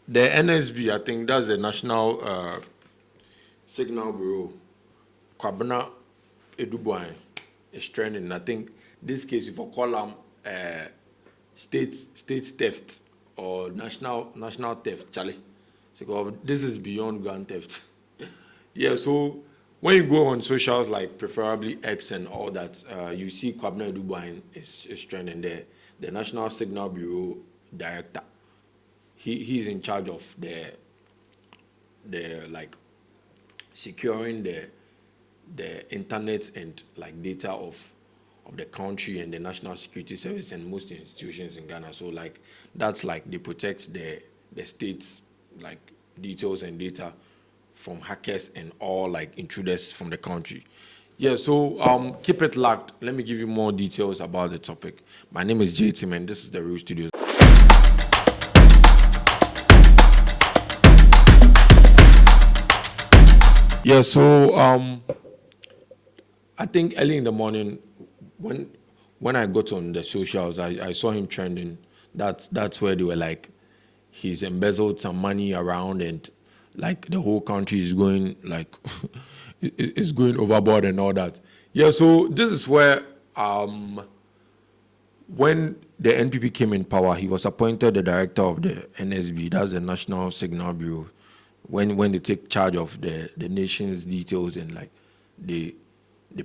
The NSB, I think that's the National Signal Bureau. Kwabena Eduboahene is trending. I think this case, if I call them state theft or national theft, Charlie. So this is beyond grand theft. Yeah, so when you go on socials like preferably X and all that, you see Kwabena Eduboahene is trending there. The National Signal Bureau director. He's in charge of the like securing the internet and like data of the country and the National Security Service and most institutions in Ghana. So like that's like they protect the state's like details and data from hackers and all like intruders from the country. Yeah, so keep it locked. Let me give you more details about the topic. My name is JT and this is the Real Studios. Yeah, so I think early in the morning when I got on the socials, I saw him trending. That's where they were like, he's embezzled some money around and like the whole country is going like is going overboard and all that. Yeah, so this is where when the NPP came in power, he was appointed the director of the NSB, that's the National Signal Bureau. When they take charge of the nation's details and like they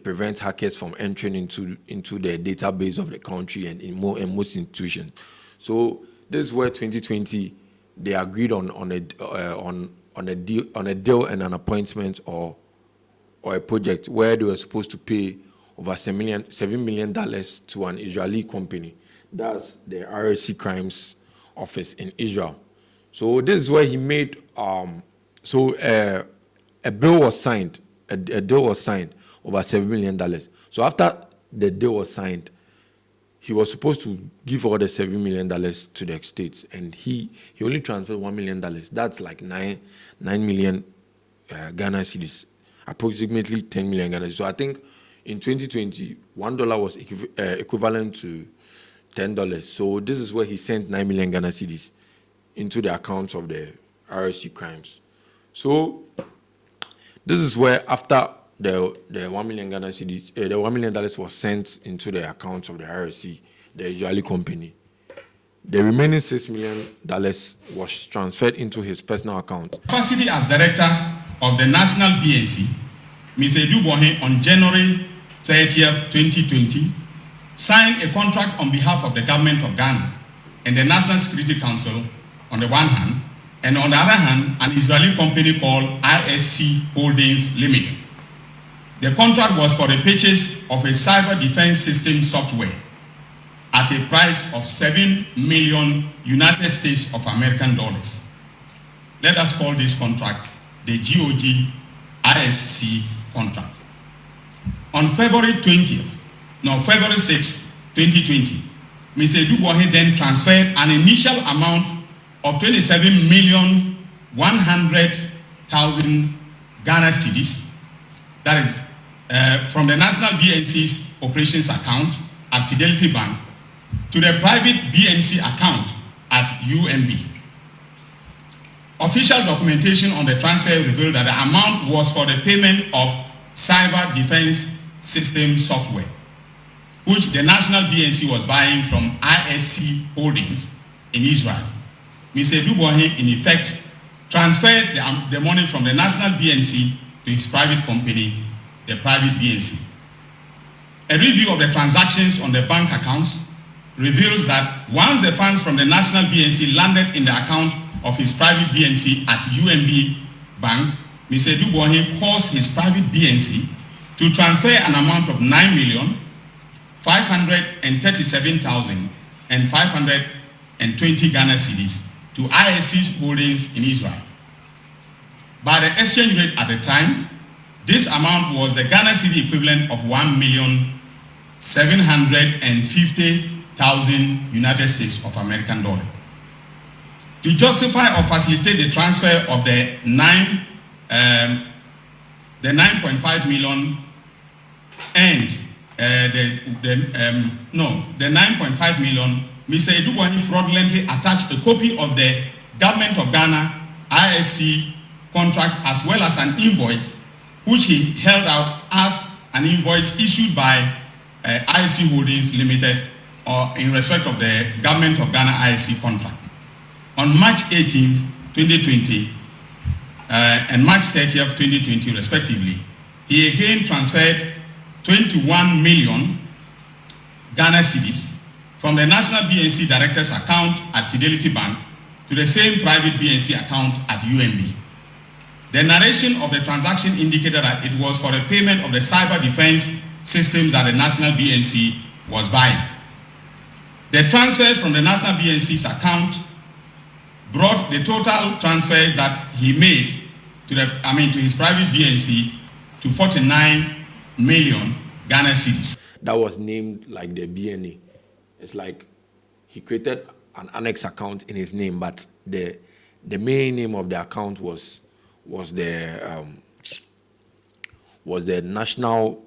prevent hackers from entering into the database of the country and in most institutions. So this is where 2020 they agreed on a deal and an appointment or a project where they were supposed to pay over $7 million to an Israeli company. That's the RSC Crimes Office in Israel. So this is where he made a bill was signed, a deal was signed over $7 million. So after the deal was signed, he was supposed to give all the $7 million to the states, and he only transferred $1 million. That's like 9 million Ghana cedis, approximately 10 million Ghana cedis. So I think in 2020, $1 was equivalent to $10. So this is where he sent 9 million Ghana cedis into the accounts of the RSC Crimes. So this is where after the 1 million Ghana cedis, the $1 million was sent into the accounts of the RSC, the Israeli company. The remaining $6 million was transferred into his personal account. Capacity as director of the National BNC, Mr. Boahene, on January 30th, 2020, signed a contract on behalf of the government of Ghana and the National Security Council on the one hand, and on the other hand, an Israeli company called ISC Holdings Limited. The contract was for the purchase of a cyber defense system software at a price of $7 million United States of American dollars. Let us call this contract the GOG ISC contract. On February 6, 2020, Mr. Boahene then transferred an initial amount of 27,100,000 Ghana cedis, that is from the National BNC's operations account at Fidelity Bank to the private BNC account at UMB. Official documentation on the transfer revealed that the amount was for the payment of cyber defense system software, which the National BNC was buying from ISC Holdings in Israel. Mr. Boahene, in effect, transferred the money from the National BNC to his private company, the private BNC. A review of the transactions on the bank accounts reveals that once the funds from the National BNC landed in the account of his private BNC at UMB Bank, Mr. Boahene caused his private BNC to transfer an amount of 9,537,520 Ghana cedis to ISC Holdings in Israel. By the exchange rate at the time, this amount was the Ghana cedi equivalent of 1,750,000 United States of American dollars. To justify or facilitate the transfer of the 9.5 million and the 9.5 million, Mr. Boahene fraudulently attached a copy of the Government of Ghana ISC contract as well as an invoice which he held out as an invoice issued by ISC Holdings Limited or in respect of the Government of Ghana ISC contract. On March 18, 2020 and March 30th, 2020 respectively, he again transferred 21 million Ghana cedis from the National BNC Director's account at Fidelity Bank to the same private BNC account at UMB. The narration of the transaction indicated that it was for the payment of the cyber defense systems that the National BNC was buying. The transfer from the National BNC's account brought the total transfers that he made to to his private BNC to 49 million Ghana cedis. That was named like the BNA. It's like he created an annex account in his name, but the main name of the account was the national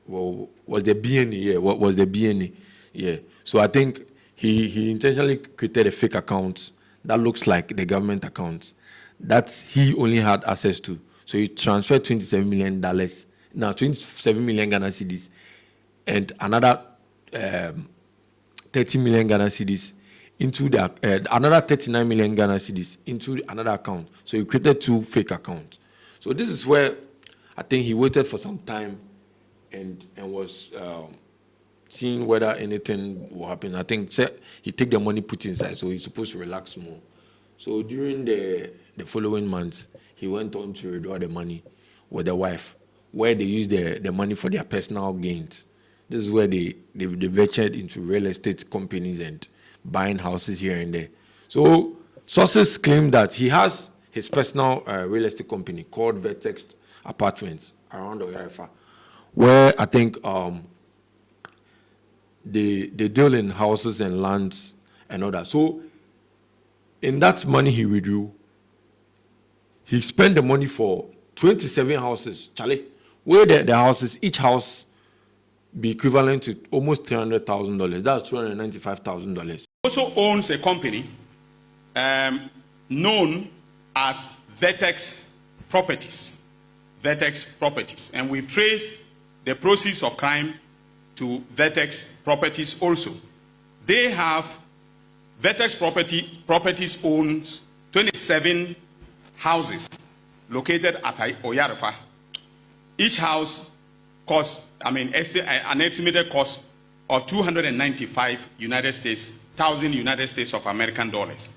was the BNA, yeah, what was the BNA, yeah. So I think he intentionally created a fake account that looks like the government account that he only had access to. So he transferred $27 million, now 27 million Ghana cedis, and another 30 million Ghana cedis into the another 39 million Ghana cedis into another account. So he created two fake accounts. So this is where I think he waited for some time and was seeing whether anything will happen. I think he take the money, put inside, so he's supposed to relax more. So during the following months, he went on to withdraw the money with the wife, where they used the money for their personal gains. This is where they ventured into real estate companies and buying houses here and there. So sources claim that he has his personal real estate company called Vertex Apartments around Oyarifa, where I think they deal in houses and lands and all that. So in that money he withdrew, he spent the money for 27 houses. Charlie, where the houses, each house be equivalent to almost $300,000. That's $295,000. Also owns a company known as Vertex Properties. Vertex Properties. And we've traced the proceeds of crime to Vertex Properties also. They have, Vertex Properties owns 27 houses located at Oyarifa. Each house costs, an estimated cost of 295 thousand United States of American dollars.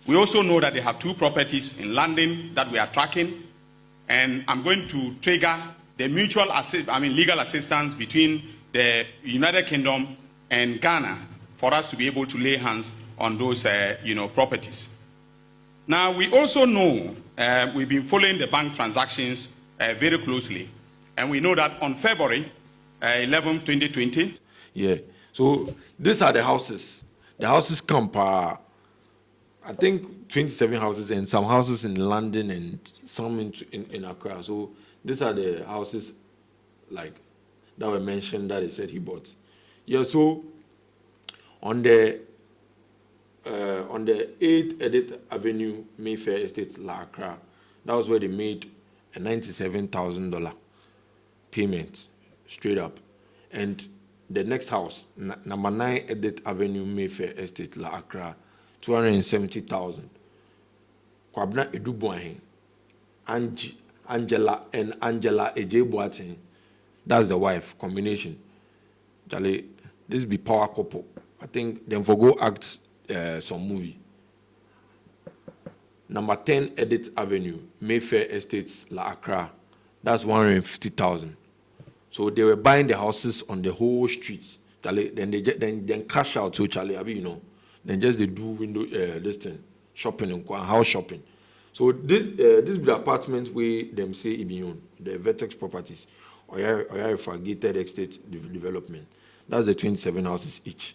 We also know that they have two properties in London that we are tracking, and I'm going to trigger the mutual legal assistance between the United Kingdom and Ghana for us to be able to lay hands on those properties. Now we also know we've been following the bank transactions very closely, and we know that on February 11, 2020. Yeah. So these are the houses. The houses come per, I think, 27 houses, and some houses in London and some in Accra. So these are the houses like that were mentioned that he said he bought. Yeah. So on the 8th Edith Avenue, Mayfair Estate, La Accra, that was where they made a $97,000 payment straight up. And the next house, number 9 Edith Avenue, Mayfair Estate, La Accra, $270,000. Kwabna Edu Boahene, Angela Eje Boateng, that's the wife combination. Charlie, this be power couple. I think them for go act some movie. Number 10 Edith Avenue, Mayfair Estates, La Accra, that's $150,000. So they were buying the houses on the whole street. Charlie, then they then cash out to Charlie, then just they do window this thing, shopping and house shopping. So this be the apartment where them say it be on the Vertex Properties or gated estate development. That's the 27 houses each.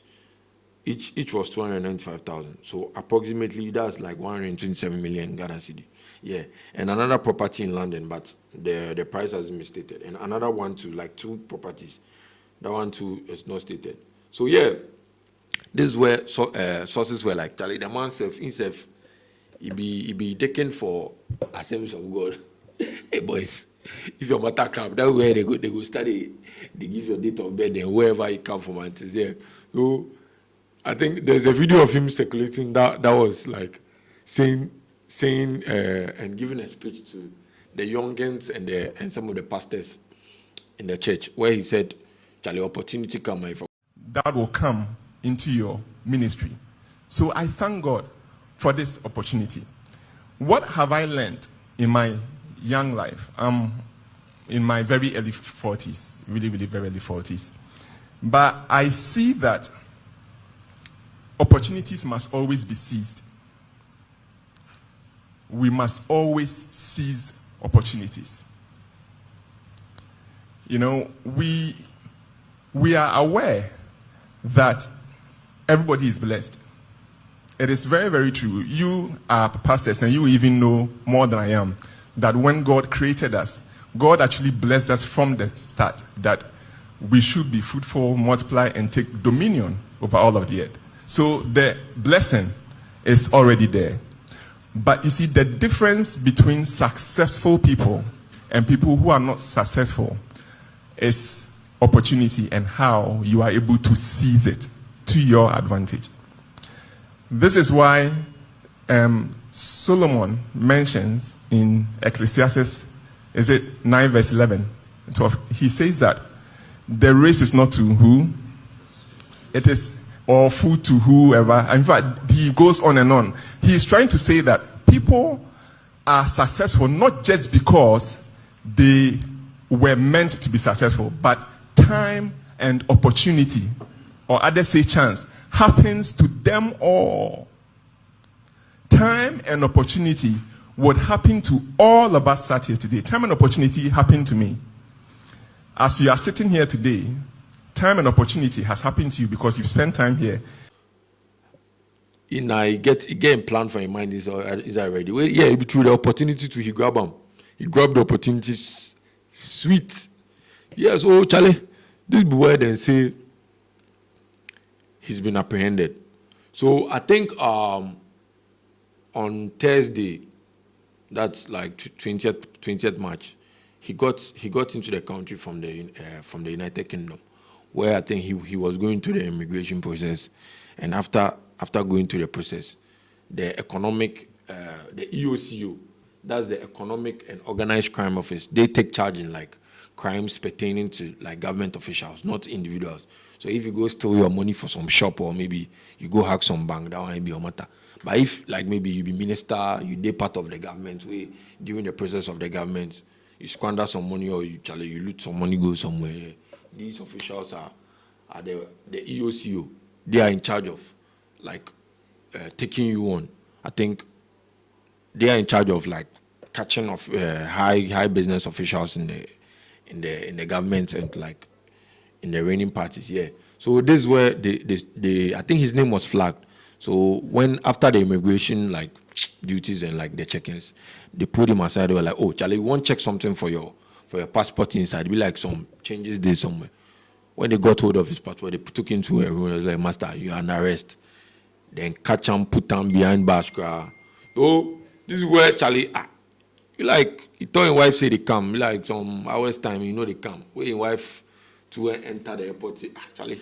Each was 295,000. So approximately that's like 127 million Ghana cedi. Yeah. And another property in London, but the price has been stated. And another one too, like two properties. That one too is not stated. So yeah, This is where sources were like, Charlie, the man himself, he be taken for Assemblies of God. Hey boys, if your matter come, that's where they go study. They give your date of birth, then wherever he come from, and it's there. So I think there's a video of him circulating that was like saying and giving a speech to the youngins and some of the pastors in the church, where he said, Charlie, opportunity come if that will come into your ministry. So I thank God for this opportunity. What have I learned in my young life? I'm in my very early 40s, really very early 40s. But I see that opportunities must always be seized. We must always seize opportunities. You know, we are aware that everybody is blessed. It is very, very true. You are pastors and you even know more than I am that when God created us, God actually blessed us from the start that we should be fruitful, multiply, and take dominion over all of the earth. So the blessing is already there. But you see, the difference between successful people and people who are not successful is opportunity and how you are able to seize it to your advantage. This is why Solomon mentions in Ecclesiastes, is it 9 verse 11, 12, he says that the race is not to who? It is, or food to whoever. In fact, he goes on and on. He is trying to say that people are successful not just because they were meant to be successful, but time and opportunity, or others say chance, happens to them all. Time and opportunity would happen to all of us sat here today. Time and opportunity happened to me. As you are sitting here today, time and opportunity has happened to you because you've spent time here. I get a plan for your mind is already. Well, yeah, it be through the opportunity to he grab them. He grabbed the opportunity. Sweet. Yes, oh Charlie, this be where they say he's been apprehended. So I think on Thursday, that's like 20th March, he got into the country from the United Kingdom, where I think he was going through the immigration process, and after going through the process, the economic the EOCO, that's the Economic and Organized Crime Office, they take charge in like crimes pertaining to like government officials, not individuals. So if you go steal your money for some shop, or maybe you go hack some bank, that won't be your matter. But if like maybe you be minister, you be part of the government, during the process of the government, you squander some money or you loot some money, go somewhere. These officials are the EOCO. They are in charge of like taking you on. I think they are in charge of like catching of high business officials in the government and like in the reigning parties. Yeah. So this is where they I think his name was flagged. So when after the immigration like duties and like the check-ins, they pulled him aside. They were like, "Oh, Charlie, we want to check something for your passport inside. Be like some changes there somewhere." When they got hold of his passport, they took him to a room. It was like, "Master, you are under arrest." Then catch him, put him behind bars. Oh, this is where Charlie he told his wife say they come. Like some hours time, they come. Where his wife to enter the airport say, Charlie,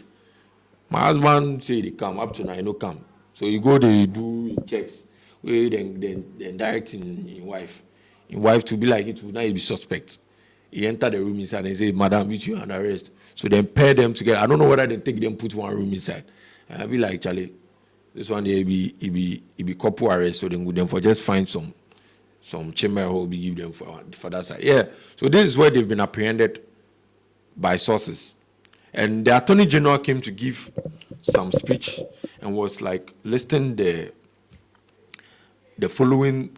my husband say they come. Up to now, no come. So you go they do checks. Where then direct in wife. In wife to be like it will now be suspect. He enter the room inside and say, "Madam, you are under arrest." So then pair them together. I don't know whether they take them put one room inside. And I be like, Charlie, this one they be couple arrest, so then go them for just find some chamber will be give them for that side. Yeah. So this is where they've been apprehended by sources. And the Attorney General came to give some speech and was like listing the following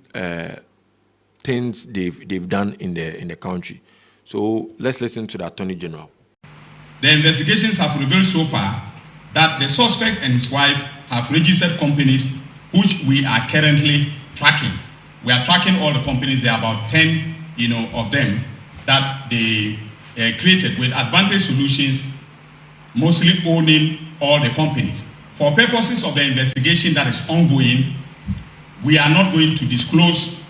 things they've done in the country. So let's listen to the Attorney General. The investigations have revealed so far that the suspect and his wife have registered companies which we are currently tracking. We are tracking all the companies. There are about 10, of them that they created with Advantage Solutions, mostly owning all the companies. For purposes of the investigation that is ongoing, we are not going to disclose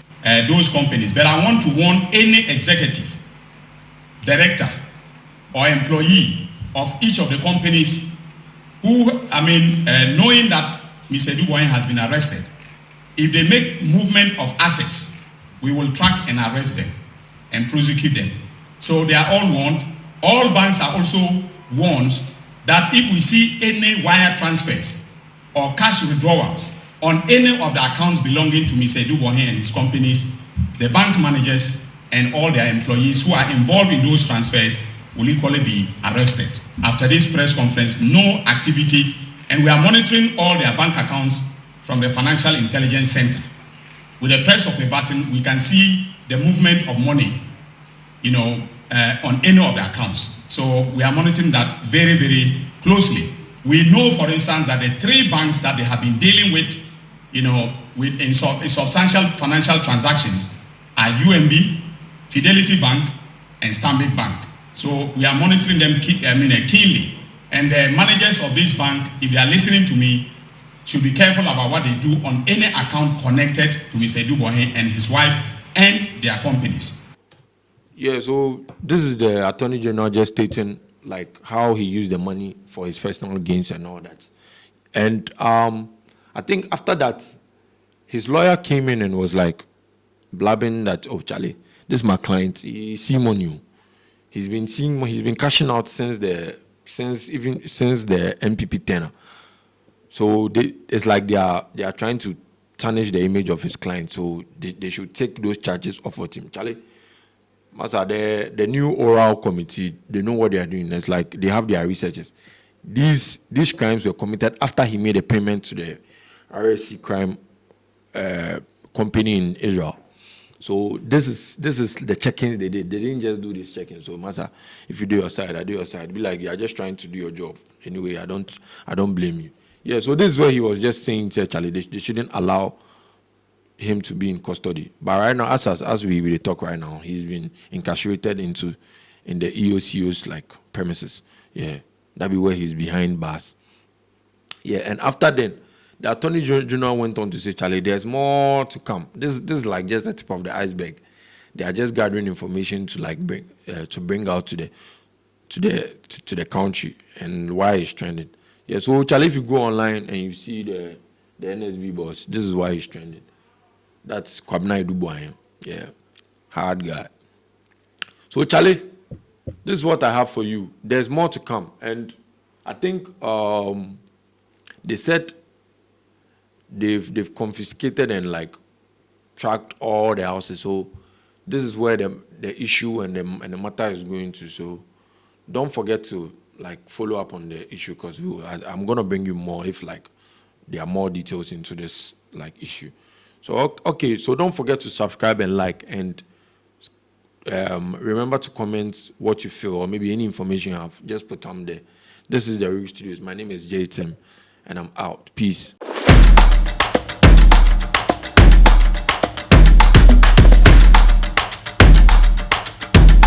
those companies. But I want to warn any executive, director, or employee of each of the companies who, knowing that Mr. Boahene has been arrested, if they make movement of assets, we will track and arrest them and prosecute them. So they are all warned. All banks are also warned that if we see any wire transfers or cash withdrawals on any of the accounts belonging to Mr. Boahene and his companies, the bank managers and all their employees who are involved in those transfers will equally be arrested. After this press conference, no activity, and we are monitoring all their bank accounts from the Financial Intelligence Center. With the press of a button, we can see the movement of money, on any of the accounts. So we are monitoring that very, very closely. We know, for instance, that the 3 banks that they have been dealing with, in substantial financial transactions are UMB, Fidelity Bank, and Stanbic Bank. So we are monitoring them keenly. And the managers of this bank, if they are listening to me, should be careful about what they do on any account connected to Mr. Boahene and his wife and their companies. Yeah, so this is the Attorney General just stating like how he used the money for his personal gains and all that. And I think after that, his lawyer came in and was like blabbing that, oh, Charlie, this is my client. He's seeing money. He's been cashing out since the MPP tenure. So it's like they are trying to tarnish the image of his client. So they should take those charges off of him. Charlie, Master, the new oral committee, they know what they are doing. It's like they have their researchers. These crimes were committed after he made a payment to the RSC crime company in Israel. So this is the check-ins they did. They didn't just do this check-in. So Master, if you do your side, I do your side. Be like, you're just trying to do your job. Anyway, I don't blame you. Yeah, so this is where he was just saying, Charlie, they shouldn't allow him to be in custody. But right now, as we talk right now, he's been incarcerated in the EOCO's like premises. Yeah, that be where he's behind bars. Yeah, and after then, the Attorney General went on to say, Charlie, there's more to come. This is like just the tip of the iceberg. They are just gathering information to like bring out to the country and why it's trending. Yeah, so Charlie, if you go online and you see the NSB boss, this is why he's trending. That's Kwabena Boahene. Yeah, hard guy. So Charlie, this is what I have for you. There's more to come, and I think they said they've confiscated and like tracked all the houses. So this is where the issue and the matter is going to. So don't forget to like follow up on the issue, because I'm gonna bring you more if like there are more details into this like issue. So okay, so don't forget to subscribe and like, and remember to comment what you feel or maybe any information you have. Just put them there. This is the Real Studios. My name is J Tim, and I'm out. Peace.